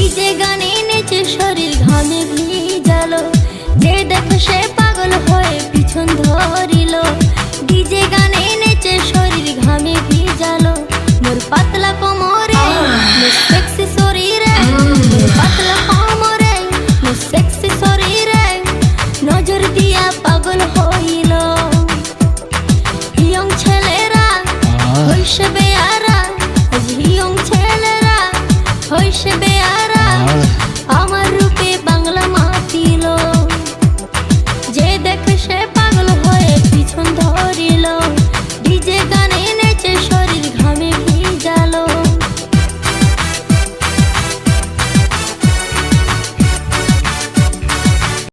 DJ গানে নেচে শরীর ঘামে ভিজালো, যে দেখো সে পাগল হয়ে পিছন ধরিল। ডিজে গানে নেচে শরীর ঘামে ভিজালো,